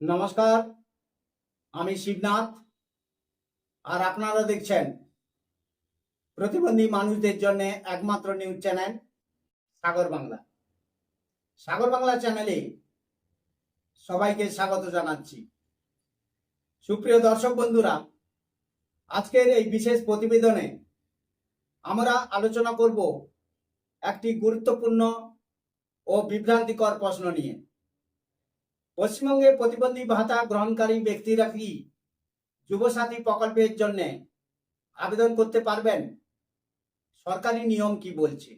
নমস্কার, আমি শিবনাথ। আর আপনারা দেখছেন প্রতিবন্ধী মানুষদের জন্য একমাত্র নিউজ চ্যানেল সাগর বাংলা। সাগর বাংলা চ্যানেলে সবাইকে স্বাগত জানাচ্ছি। সুপ্রিয় দর্শক বন্ধুরা, আজকের এই বিশেষ প্রতিবেদনে আমরা আলোচনা করব একটি গুরুত্বপূর্ণ ও বিভ্রান্তিকর প্রশ্ন নিয়ে। পশ্চিমবঙ্গে প্রতিবন্ধী ভাতা গ্রহণকারী ব্যক্তিরা কি যুবসাথী প্রকল্পের জন্য আবেদন করতে পারবেন? সরকারি নিয়ম কি বলছে,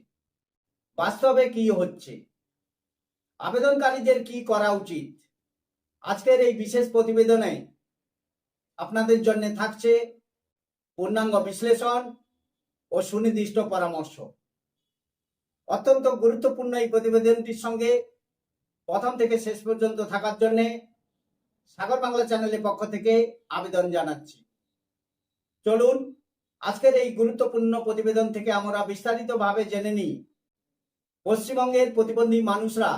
বাস্তবে কি হচ্ছে, আবেদনকারীদের কি করা উচিত? আজকের এই বিশেষ প্রতিবেদনে আপনাদের জন্য থাকছে পূর্ণাঙ্গ বিশ্লেষণ ও সুনির্দিষ্ট পরামর্শ। অত্যন্ত গুরুত্বপূর্ণ এই প্রতিবেদনটির সঙ্গে প্রথম থেকে শেষ পর্যন্ত থাকার জন্য সাগর বাংলা চ্যানেলের পক্ষ থেকে আবেদন জানাচ্ছি। চলুন আজকের এই গুরুত্বপূর্ণ প্রতিবেদন থেকে আমরা বিস্তারিতভাবে জেনে নিই পশ্চিমবঙ্গের প্রতিবন্ধী মানুষরা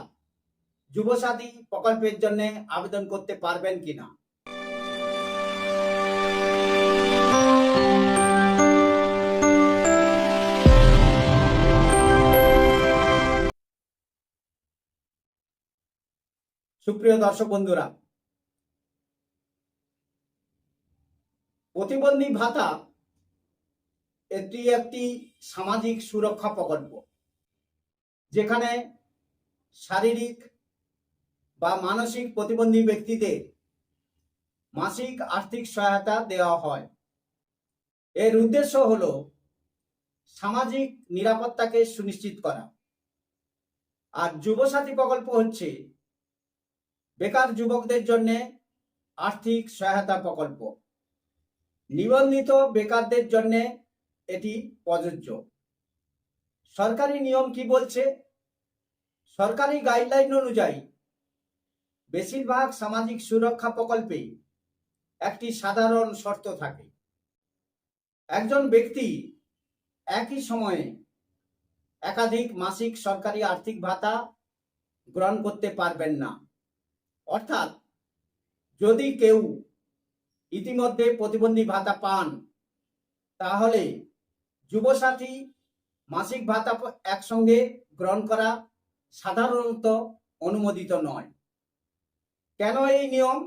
যুবসাথী প্রকল্পের জন্য আবেদন করতে পারবেন কিনা। সুপ্রিয় দর্শক বন্ধুরা, প্রতিবন্ধী ভাতা এটি একটি সামাজিক সুরক্ষা প্রকল্প, যেখানে শারীরিক বা মানসিক প্রতিবন্ধী ব্যক্তিদের মাসিক আর্থিক সহায়তা দেওয়া হয়। এর উদ্দেশ্য হল সামাজিক নিরাপত্তাকে সুনিশ্চিত করা। আর যুবসাথী প্রকল্প হচ্ছে বেকার যুবকদের জন্য আর্থিক সহায়তা প্রকল্প। নিবন্ধিত বেকারদের জন্য এটি প্রযোজ্য। সরকারি নিয়ম কি বলছে? সরকারি গাইডলাইন অনুযায়ী বেশিরভাগ সামাজিক সুরক্ষা প্রকল্পে একটি সাধারণ শর্ত থাকে। একজন ব্যক্তি একই সময়ে একাধিক মাসিক সরকারি আর্থিক ভাতা গ্রহণ করতে পারবেন না। অর্থাৎ যদি কেউ ইতিমধ্যে প্রতিবন্ধী ভাতা পান, তাহলে যুবসাথী মাসিক ভাতা একসঙ্গে গ্রহণ করা সাধারণত অনুমোদিত নয়। কেন এই নিয়ম?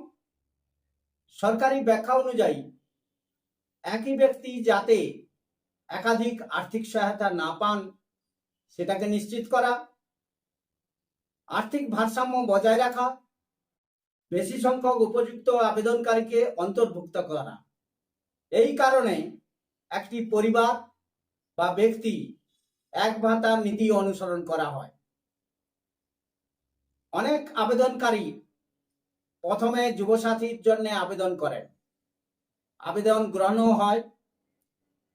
সরকারি ব্যাখ্যা অনুযায়ী একই ব্যক্তি যাতে একাধিক আর্থিক সহায়তা না পান সেটাকে নিশ্চিত করা, আর্থিক ভারসাম্য বজায় রাখা, বেশি সংখ্যক উপযুক্ত আবেদনকারীকে অন্তর্ভুক্ত করা। এই কারণে একটি পরিবার বা ব্যক্তি এক ভাতার নীতি অনুসরণ করা হয়। অনেক আবেদনকারী প্রথমে যুবসাথীর জন্য আবেদন করেন, আবেদন গ্রহণও হয়,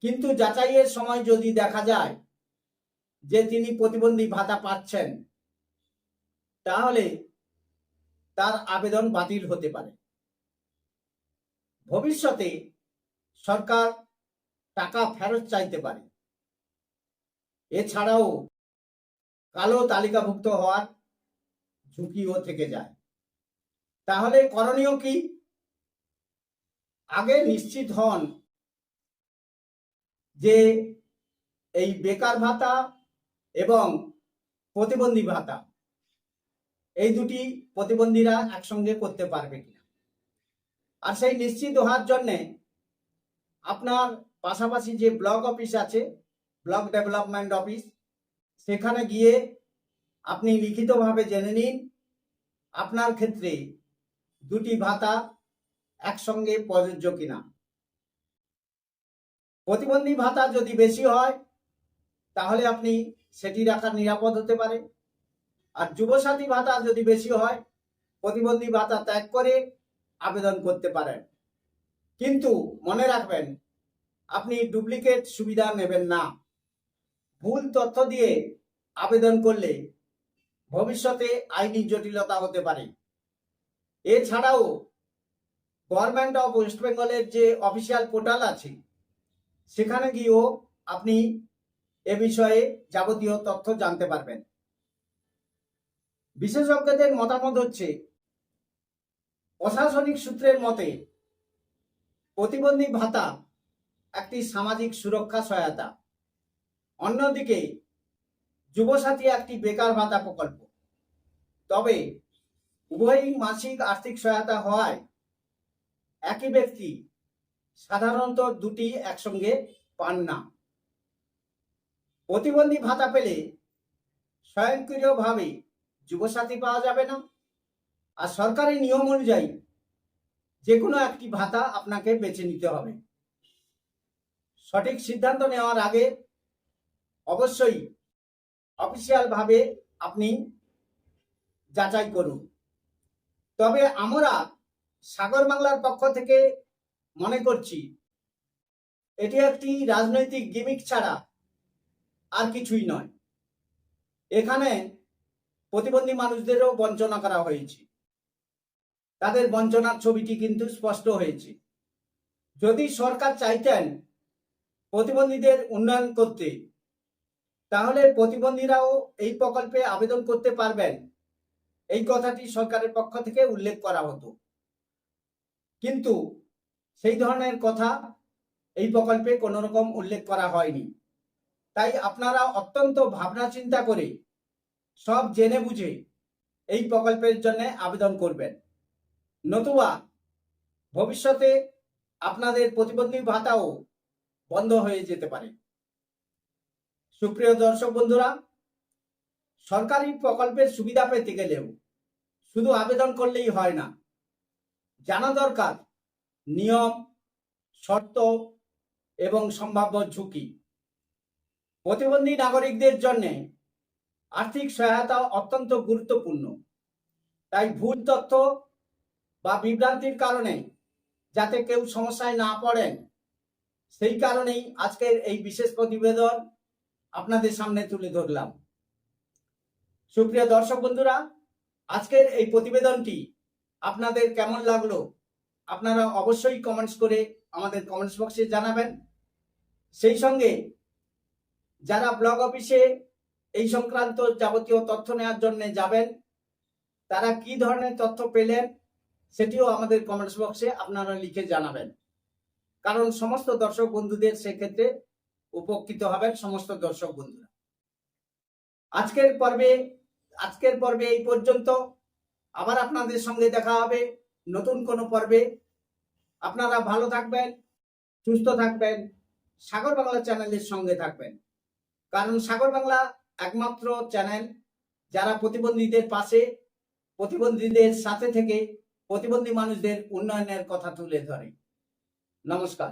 কিন্তু যাচাইয়ের সময় যদি দেখা যায় যে তিনি প্রতিবন্ধী ভাতা পাচ্ছেন, তাহলে তার আবেদন বাতিল হতে পারে। ভবিষ্যতে সরকার টাকা ফেরত চাইতে পারে। এছাড়াও কালো তালিকাভুক্ত হওয়ার ঝুঁকিও থেকে যায়। তাহলে করণীয় কি? আগে নিশ্চিত হন যে এই বেকার ভাতা এবং প্রতিবন্ধী ভাতা এই দুটি প্রতিবন্ধীরা একসঙ্গে করতে পারবে কিনা। আর সেই নিশ্চিত হওয়ার জন্যে আপনার পাশাপাশি যে ব্লক অফিস আছে, ব্লক ডেভেলপমেন্ট অফিস, সেখানে গিয়ে আপনি লিখিতভাবে জেনে নিন আপনার ক্ষেত্রে দুটি ভাতা একসঙ্গে প্রযোজ্য কিনা। প্রতিবন্ধী ভাতা যদি বেশি হয় তাহলে আপনি সেটি রাখা নিরাপদ হতে পারে। আর যুবসাথী ভাতা যদি বেশি হয়, প্রতিবন্ধী ভাতা ত্যাগ করে আবেদন করতে পারেন। কিন্তু মনে রাখবেন, আপনি ডুপ্লিকেট সুবিধা নেবেন না। ভুল তথ্য দিয়ে আবেদন করলে ভবিষ্যতে আইনি জটিলতা হতে পারে। এছাড়াও গভর্নমেন্ট অফ ওয়েস্ট বেঙ্গলের যে অফিসিয়াল পোর্টাল আছে, সেখানে গিয়েও আপনি এ বিষয়ে যাবতীয় তথ্য জানতে পারবেন। বিশেষজ্ঞদের মতামত হচ্ছে প্রশাসনিক সূত্রের মতে প্রতিবন্ধী ভাতা একটি সামাজিক সুরক্ষা সহায়তা, অন্যদিকে যুবসাথী একটি বেকার ভাতা প্রকল্প। তবে উভয়ই মাসিক আর্থিক সহায়তা হওয়ায় একই ব্যক্তি সাধারণত দুটি একসঙ্গে পান না। প্রতিবন্ধী ভাতা পেলে স্বয়ংক্রিয়ভাবে যুবসাথী পাওয়া যাবে না, আর সরকারি নিয়ম অনুযায়ী যে কোনো একটি ভাতা আপনাকে বেছে নিতে হবে। সঠিক সিদ্ধান্ত নেওয়ার আগে অবশ্যই অফিসিয়ালভাবে আপনি যাচাই করুন। তবে আমরা সাগর বাংলার পক্ষ থেকে মনে করছি এটি একটি রাজনৈতিক গিমিক ছাড়া আর কিছুই নয়। এখানে প্রতিবন্ধী মানুষদেরও বঞ্চনা করা হয়েছে, তাদের বঞ্চনার ছবিটি কিন্তু স্পষ্ট হয়েছে। যদি সরকার চাইতেন প্রতিবন্ধীদের উন্নয়ন করতে, তাহলে প্রতিবন্ধীরাও এই প্রকল্পে আবেদন করতে পারবেন, এই কথাটি সরকারের পক্ষ থেকে উল্লেখ করা হতো। কিন্তু সেই ধরনের কথা এই প্রকল্পে কোনো রকম উল্লেখ করা হয়নি। তাই আপনারা অত্যন্ত ভাবনা চিন্তা করে সব জেনে বুঝে এই প্রকল্পের জন্য আবেদন করবেন, নতুবা ভবিষ্যতে আপনাদের প্রতিবন্ধী ভাতাও বন্ধ হয়ে যেতে পারে। সুপ্রিয় দর্শক বন্ধুরা, সরকারি প্রকল্পের সুবিধা পেতে গেলেও শুধু আবেদন করলেই হয় না, জানা দরকার নিয়ম, শর্ত এবং সম্ভাব্য ঝুঁকি। প্রতিবন্ধী নাগরিকদের জন্য আর্থিক সহায়তা অত্যন্ত গুরুত্বপূর্ণ। তাই ভুল তথ্য বা বিভ্রান্তির কারণে যাতে কেউ সমস্যায় না পড়েন, সেই কারণেই আজকের এই বিশেষ প্রতিবেদন আপনাদের সামনে তুলে ধরলাম। সুপ্রিয় দর্শক বন্ধুরা, আজকের এই প্রতিবেদনটি আপনাদের কেমন লাগলো আপনারা অবশ্যই কমেন্টস করে আমাদের কমেন্টস বক্সে জানাবেন। সেই সঙ্গে যারা ব্লক অফিসে এই সংক্রান্ত যাবতীয় তথ্য নেওয়ার জন্য যাবেন, তারা কি ধরনের তথ্য পেলেন সেটিও আমাদের কমেন্টস বক্সে আপনারা লিখে জানাবেন, কারণ সমস্ত দর্শক বন্ধুদের সেক্ষেত্রে উপকৃত হবেন সমস্ত দর্শক বন্ধুরা। আজকের পর্বে এই পর্যন্ত। আবার আপনাদের সঙ্গে দেখা হবে নতুন কোনো পর্বে। আপনারা ভালো থাকবেন, সুস্থ থাকবেন, সাগর বাংলা চ্যানেলের সঙ্গে থাকবেন, কারণ সাগর বাংলা একমাত্র চ্যানেল যারা প্রতিবন্ধীদের পাশে, প্রতিবন্ধীদের সাথে থেকে প্রতিবন্ধী মানুষদের উন্নয়নের কথা তুলে ধরে। নমস্কার।